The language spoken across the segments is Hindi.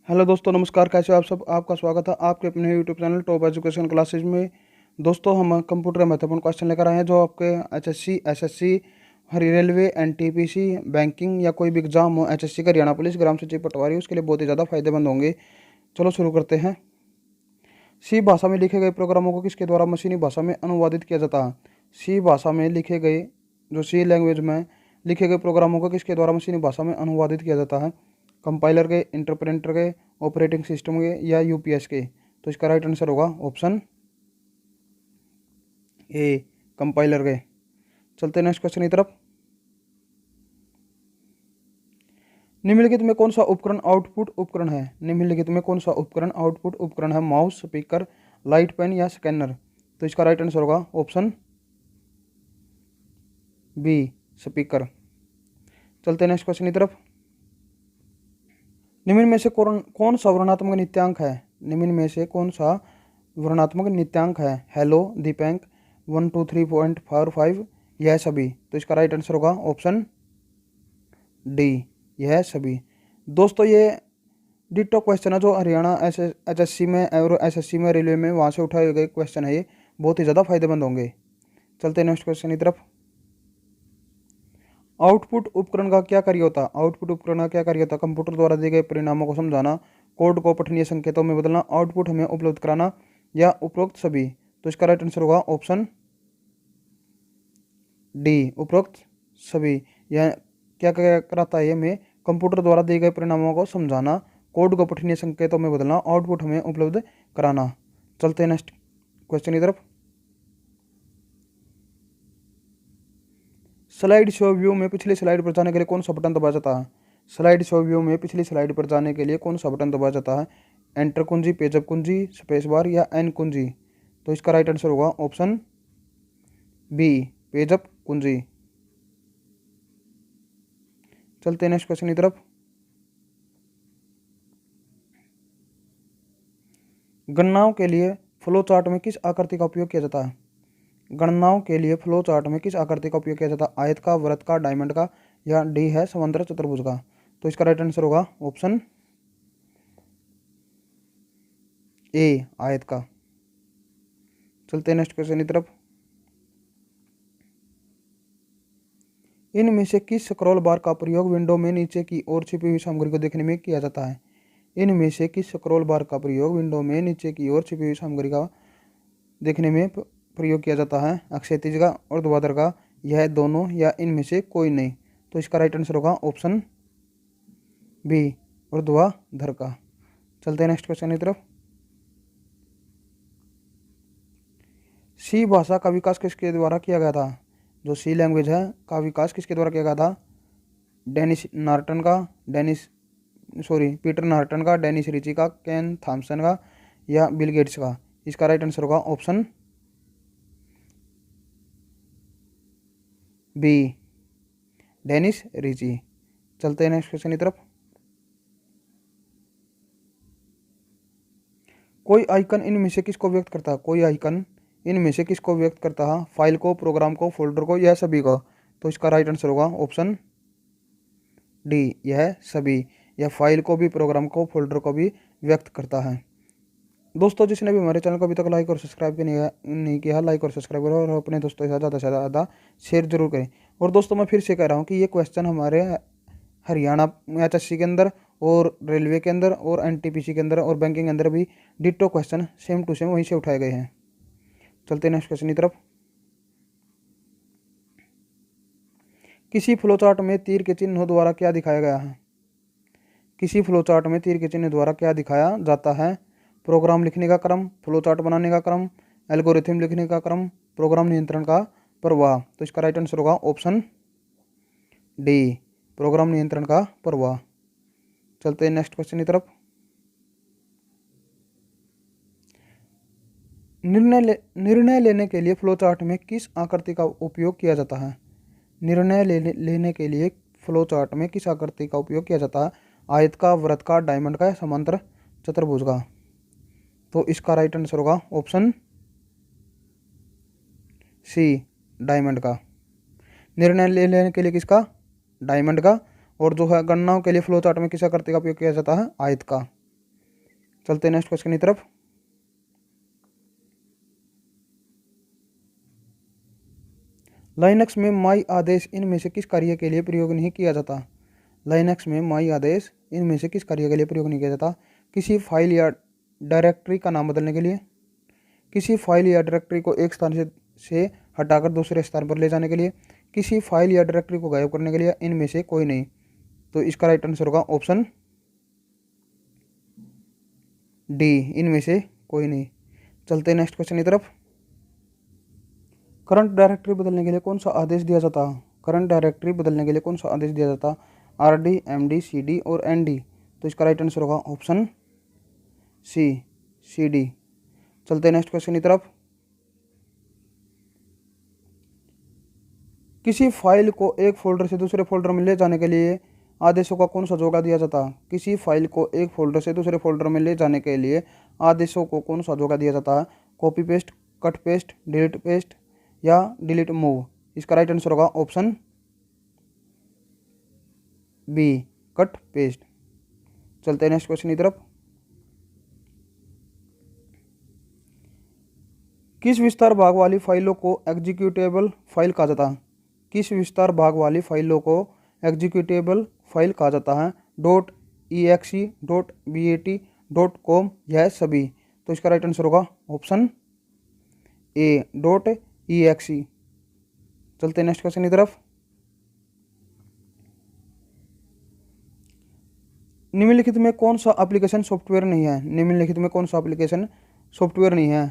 हेलो दोस्तों, नमस्कार। कैसे हो आप सब? आपका स्वागत है आपके अपने YouTube channel top education classes में। दोस्तों, हम कंप्यूटर का महत्वपूर्ण क्वेश्चन लेकर आए हैं जो आपके एचएससी, एसएससी, हरी रेलवे, एनटीपीसी, बैंकिंग या कोई भी एग्जाम हो, एचएससी का, हरियाणा पुलिस, ग्राम सचिव, पटवारी, उसके लिए बहुत ही ज़्यादा फायदेमंद होंगे। चलो शुरू करते हैं। सी भाषा में लिखे गए प्रोग्रामों को किसके द्वारा मशीनी भाषा में अनुवादित किया जाता है? सी भाषा में लिखे गए, जो सी लैंग्वेज में लिखे गए प्रोग्रामों को किसके द्वारा मशीनी भाषा में अनुवादित किया जाता है? कंपाइलर के, इंटरप्रेटर के, ऑपरेटिंग सिस्टम के या यूपीएस के? तो इसका राइट आंसर होगा ऑप्शन ए, कंपाइलर के। चलते हैं नेक्स्ट क्वेश्चन की तरफ। निम्नलिखित में कौन सा उपकरण आउटपुट उपकरण है? निम्नलिखित में कौन सा उपकरण आउटपुट उपकरण है? माउस, स्पीकर, लाइट पेन या स्कैनर? तो इसका राइट आंसर होगा ऑप्शन बी, स्पीकर। चलते हैं नेक्स्ट क्वेश्चन की तरफ। निम्न में से कौन सा वर्णात्मक नित्यांक है? निम्न में से कौन सा वर्णात्मक नित्यांक है? हेलो, दीपैंक, 123.45, यह सभी? तो इसका राइट आंसर होगा ऑप्शन डी, यह सभी। दोस्तों, ये डिटो क्वेश्चन है जो हरियाणा एचएससी में और एसएससी में, रेलवे में, वहाँ से उठाए गए क्वेश्चन है। ये बहुत ही ज़्यादा फायदेमंद होंगे। चलते हैं नेक्स्ट क्वेश्चन की तरफ। आउटपुट उपकरण का क्या कार्य होता है? आउटपुट उपकरण का क्या कार्य होता है? कंप्यूटर द्वारा दिए गए परिणामों को समझाना, कोड को पठनीय संकेतों में बदलना, आउटपुट हमें उपलब्ध कराना या उपरोक्त सभी? तो इसका राइट आंसर होगा ऑप्शन डी, उपरोक्त सभी। यह क्या क्या कराता है? हमें कंप्यूटर द्वारा दिए गए परिणामों को समझाना, कोड को पठनीय संकेतों में बदलना, आउटपुट हमें उपलब्ध कराना। चलते हैं नेक्स्ट क्वेश्चन की तरफ। स्लाइड शो व्यू में पिछली स्लाइड पर जाने के लिए कौन सा बटन दबाया जाता है? स्लाइड शो व्यू में पिछली स्लाइड पर जाने के लिए कौन सा बटन दबाया जाता है? एंटर कुंजी, पेजअप कुंजी, स्पेस बार या एन कुंजी? तो इसका राइट आंसर होगा ऑप्शन बी, पेजअप कुंजी। चलते हैं नेक्स्ट क्वेश्चन की तरफ। गणनाओं के लिए फ्लो चार्ट में किस आकृति का उपयोग किया जाता है? गणनाओं के लिए फ्लो चार्ट में किस आकृति का उपयोग किया जाता है? आयत का, वृत्त का, डायमंड का या डी है समांतर चतुर्भुज का? तो इसका राइट आंसर होगा ऑप्शन ए, आयत का। चलते हैं नेक्स्ट क्वेश्चन की तरफ। इनमें से किस स्क्रॉल बार का प्रयोग विंडो में नीचे की ओर छिपी हुई सामग्री को देखने में किया जाता है? इनमें से किस स्क्रॉल बार का प्रयोग विंडो में नीचे की ओर छिपी हुई सामग्री का देखने में प्रयोग किया जाता है? क्षैतिज का, ऊर्ध्वाधर का, यह दोनों या इनमें से कोई नहीं? तो इसका राइट आंसर होगा ऑप्शन बी, ऊर्ध्वाधर का। चलते हैं नेक्स्ट क्वेश्चन की तरफ। सी भाषा का विकास किसके द्वारा किया गया था? जो सी लैंग्वेज है का विकास किसके द्वारा किया गया था? पीटर नार्टन का, डेनिस रिची का, केन थॉमसन का या बिल गेट्स का? इसका राइट आंसर होगा ऑप्शन बी, डेनिस रिची। चलते हैं नेक्स्ट क्वेश्चन की तरफ। कोई आइकन इनमें से किसको व्यक्त करता है? कोई आइकन इनमें से किसको व्यक्त करता है? फाइल को, प्रोग्राम को, फोल्डर को या सभी को? तो इसका राइट आंसर होगा ऑप्शन डी, यह सभी। यह फाइल को भी, प्रोग्राम को, फोल्डर को भी व्यक्त करता है। दोस्तों, जिसने भी हमारे चैनल को अभी तक लाइक और सब्सक्राइब नहीं किया, लाइक और सब्सक्राइब करो और अपने दोस्तों के साथ ज़्यादा से ज़्यादा शेयर जरूर करें। और दोस्तों, मैं फिर से कह रहा हूँ कि ये क्वेश्चन हमारे हरियाणा एचएससी के अंदर और रेलवे के अंदर और एनटीपीसी के अंदर और बैंकिंग के अंदर भी ditto question same to same वहीं से उठाए गए हैं। चलते हैं नेक्स्ट क्वेश्चन की तरफ। किसी फ्लोचार्ट में तीर के चिन्हों द्वारा क्या दिखाया गया है? किसी फ्लोचार्ट में तीर के चिन्ह द्वारा क्या दिखाया जाता है? प्रोग्राम लिखने का क्रम, फ्लोचार्ट बनाने का क्रम, एल्गोरिथम लिखने का क्रम, प्रोग्राम नियंत्रण का प्रवाह? तो इसका राइट आंसर होगा ऑप्शन डी, प्रोग्राम नियंत्रण का प्रवाह। चलते हैं नेक्स्ट क्वेश्चन की तरफ। निर्णय लेने के लिए फ्लोचार्ट में किस आकृति का उपयोग किया जाता है? निर्णय लेने के लिए फ्लोचार्ट में किस आकृति का उपयोग किया जाता है? आयत का, वृत्त का, डायमंड का या समांतर चतुर्भुज का? तो इसका राइट आंसर होगा ऑप्शन सी, डायमंड का। निर्णय लेने के लिए किसका? डायमंड का। और जो है गणनाओं के लिए फ्लो चार्ट में किस आकृति का उपयोग किया जाता है? आयत का। चलते हैं नेक्स्ट क्वेश्चन की तरफ। लाइनक्स में माई आदेश इनमें से किस कार्य के लिए प्रयोग नहीं किया जाता। लाइनक्स में माई आदेश इनमें से किस कार्य के लिए प्रयोग नहीं किया जाता। किसी फाइल या डायरेक्टरी का नाम बदलने के लिए, किसी फाइल या डायरेक्टरी को एक स्थान से हटाकर दूसरे स्थान पर ले जाने के लिए, किसी फाइल या डायरेक्टरी को गायब करने के लिए, इनमें से कोई नहीं। तो इसका राइट आंसर होगा ऑप्शन डी, इनमें से कोई नहीं। चलते हैं नेक्स्ट क्वेश्चन की तरफ। करंट डायरेक्टरी बदलने के लिए कौन सा आदेश दिया जाता। करंट डायरेक्टरी बदलने के लिए कौन सा आदेश दिया जाता। RD, MD, CD और ND। तो इसका राइट आंसर होगा ऑप्शन सी, CD। चलते हैं नेक्स्ट क्वेश्चन की तरफ। किसी फाइल को एक फोल्डर से दूसरे फोल्डर में ले जाने के लिए आदेशों का कौन सा जोड़ा दिया जाता। किसी फाइल को एक फोल्डर से दूसरे फोल्डर में ले जाने के लिए आदेशों को कौन सा जोड़ा दिया जाता है। Copy paste, cut paste, delete paste या डिलीट मूव। इसका राइट आंसर होगा ऑप्शन बी, कट पेस्ट। चलते हैं नेक्स्ट क्वेश्चन की तरफ। किस विस्तार भाग वाली फाइलों को एग्जीक्यूटेबल फाइल कहा जाता है। किस विस्तार भाग वाली फाइलों को एग्जीक्यूटेबल फाइल कहा जाता है। .exe, .bat, .com, यह सभी। तो इसका राइट आंसर होगा ऑप्शन ए, .exe। चलते हैं नेक्स्ट क्वेश्चन की तरफ। निम्नलिखित में कौन सा एप्लीकेशन सॉफ्टवेयर नहीं है। निम्नलिखित में कौन सा एप्लीकेशन सॉफ्टवेयर नहीं है।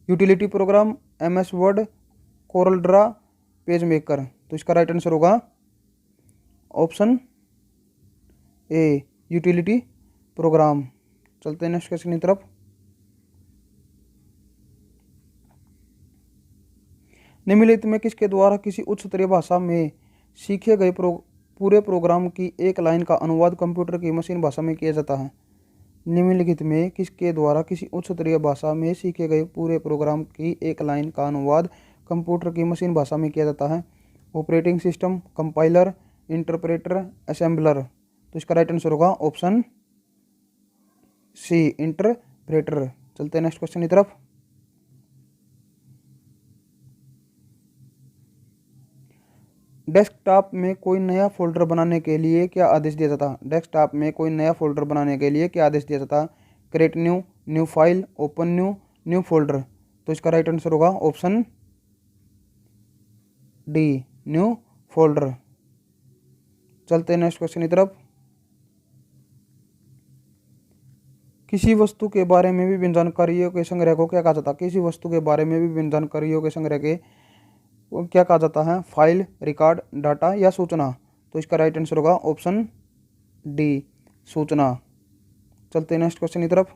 Utility programme, MS word, Corel Draw, page maker. तो इसका राइट आंसर होगा ऑप्शन ए, यूटिलिटी प्रोग्राम। चलते हैं नेक्स्ट क्वेश्चन की तरफ। निम्नलिखित में किसके द्वारा किसी उच्च स्तरीय भाषा में सीखे गए पूरे प्रोग्राम की एक लाइन का अनुवाद कंप्यूटर की मशीन भाषा में किया जाता है। निम्नलिखित में किसके द्वारा किसी उच्च स्तरीय भाषा में सीखे गए पूरे प्रोग्राम की एक लाइन का अनुवाद कंप्यूटर की मशीन भाषा में किया जाता है। Operating system, compiler, interpreter, assembler. तो इसका राइट आंसर होगा ऑप्शन सी, इंटरप्रेटर। चलते हैं नेक्स्ट क्वेश्चन की तरफ। डेस्कटॉप में कोई नया फोल्डर बनाने के लिए क्या आदेश दिया जाता। डेस्कटॉप में कोई नया फोल्डर बनाने के लिए क्या आदेश दिया जाता। Create new, new file, open new, new folder. तो इसका राइट आंसर होगा ऑप्शन डी, न्यू फोल्डर। चलते हैं नेक्स्ट क्वेश्चन की तरफ। किसी वस्तु के बारे में विभिन्न जानकारियों के संग्रह को क्या कहा जाता है। किसी वस्तु के बारे में विभिन्न जानकारियों के संग्रह के क्या कहा जाता है। फाइल, रिकॉर्ड, डाटा या सूचना। तो इसका राइट आंसर होगा ऑप्शन डी, सूचना। चलते हैं नेक्स्ट क्वेश्चन की तरफ।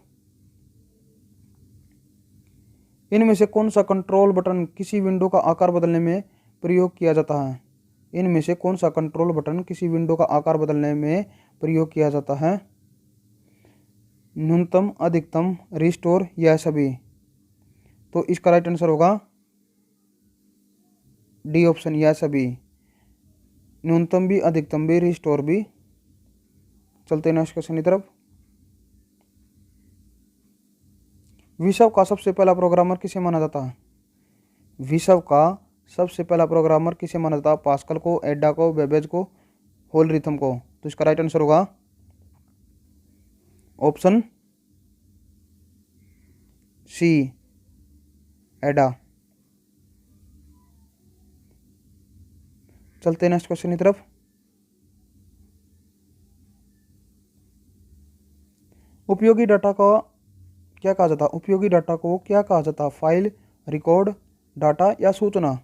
इनमें से कौन सा कंट्रोल बटन किसी विंडो का आकार बदलने में प्रयोग किया जाता है। इनमें से कौन सा कंट्रोल बटन किसी विंडो का आकार बदलने में प्रयोग किया जाता है। न्यूनतम, अधिकतम, रिस्टोर, यह सभी। तो इसका राइट आंसर होगा डी ऑप्शन, यह सभी। न्यूनतम भी, अधिकतम भी, रिस्टोर भी। चलते हैं नेक्स्ट क्वेश्चन की तरफ। विश्व का सबसे पहला प्रोग्रामर किसे माना जाता है। विश्व का सबसे पहला प्रोग्रामर किसे माना जाता है। पास्कल को, एडा को, बेबेज को, होल रिथम को। तो इसका राइट आंसर होगा ऑप्शन सी, एडा। चलते हैं नेक्स्ट क्वेश्चन की तरफ। उपयोगी डाटा का क्या कहा जाता। उपयोगी डाटा को क्या कहा जाता। फाइल, रिकॉर्ड, डाटा या सूचना।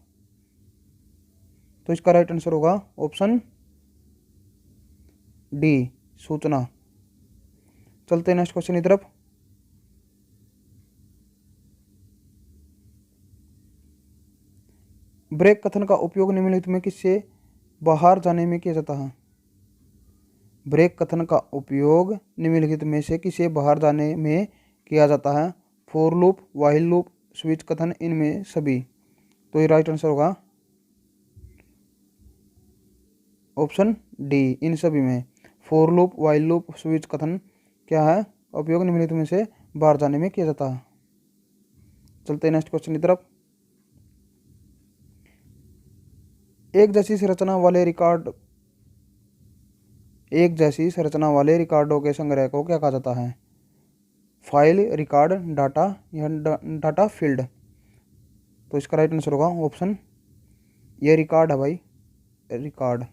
तो इसका राइट आंसर होगा ऑप्शन डी, सूचना। चलते हैं नेक्स्ट क्वेश्चन की तरफ। ब्रेक कथन का उपयोग निम्नलिखित में किससे बाहर जाने में किया जाता है। ब्रेक कथन का उपयोग निम्नलिखित में से किसे बाहर जाने में किया जाता है। For loop, while loop, switch कथन, इनमें सभी। तो ये राइट आंसर होगा ऑप्शन डी, इन सभी में। For loop, while loop, switch कथन क्या है, उपयोग निम्नलिखित में से बाहर जाने में किया जाता है। चलते हैं नेक्स्ट क्वेश्चन की तरफ। एक जैसी संरचना वाले रिकॉर्डों के संग्रह को क्या कहा जाता है? फाइल, रिकॉर्ड, डाटा या डाटा फील्ड। तो इसका राइट आंसर होगा ऑप्शन ये रिकॉर्ड है भाई, रिकॉर्ड।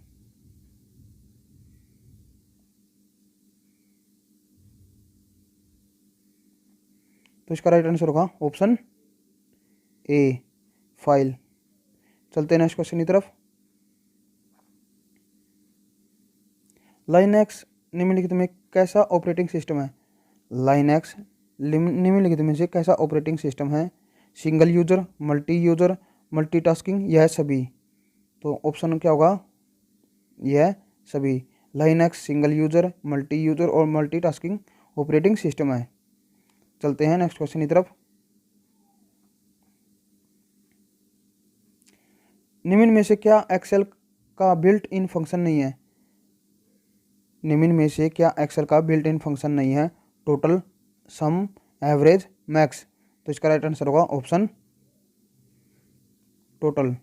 तो इसका राइट आंसर होगा ऑप्शन ए, फाइल। चलते हैं नेक्स्ट क्वेश्चन की तरफ। लाइनक्स निम्नलिखित में कैसा ऑपरेटिंग सिस्टम है? लाइनक्स निम्नलिखित में से कैसा ऑपरेटिंग सिस्टम है? Single user, multi user, multitasking, यह सभी। तो ऑप्शन क्या होगा? यह सभी। Linux single user, multi user और मल्टीटास्किंग ऑपरेटिंग सिस्टम है। चलते हैं नेक्स्ट क्वेश्चन की तरफ। निम्न में से क्या एक्सेल का बिल्ट इन फंक्शन नहीं है? निम्न में से क्या एक्सेल का बिल्ट इन फंक्शन नहीं है? टोटल, सम, एवरेज, मैक्स। तो इसका राइट आंसर होगा ऑप्शन टोटल।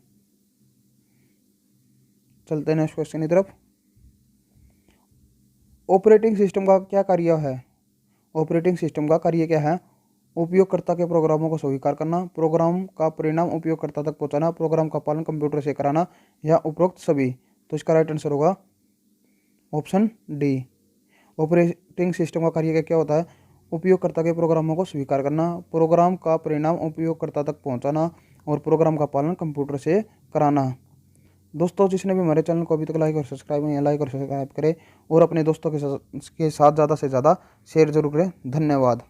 चलते हैं नेक्स्ट क्वेश्चन की तरफ। ऑपरेटिंग सिस्टम का क्या कार्य है? ऑपरेटिंग सिस्टम का कार्य क्या है? उपयोगकर्ता के प्रोग्रामों को स्वीकार करना, प्रोग्राम का परिणाम उपयोगकर्ता तक पहुंचाना, प्रोग्राम का पालन कंप्यूटर से कराना या उपरोक्त सभी। तो इसका राइट आंसर होगा ऑप्शन डी। ऑपरेटिंग सिस्टम का कार्य क्या होता है? उपयोगकर्ता के प्रोग्रामों को स्वीकार करना, प्रोग्राम का परिणाम उपयोगकर्ता तक पहुंचाना और प्रोग्राम का पालन कंप्यूटर से कराना। दोस्तों, जिसने भी हमारे चैनल को अभी तक लाइक और सब्सक्राइब करें और अपने दोस्तों के साथ ज़्यादा से ज़्यादा शेयर जरूर करें। धन्यवाद।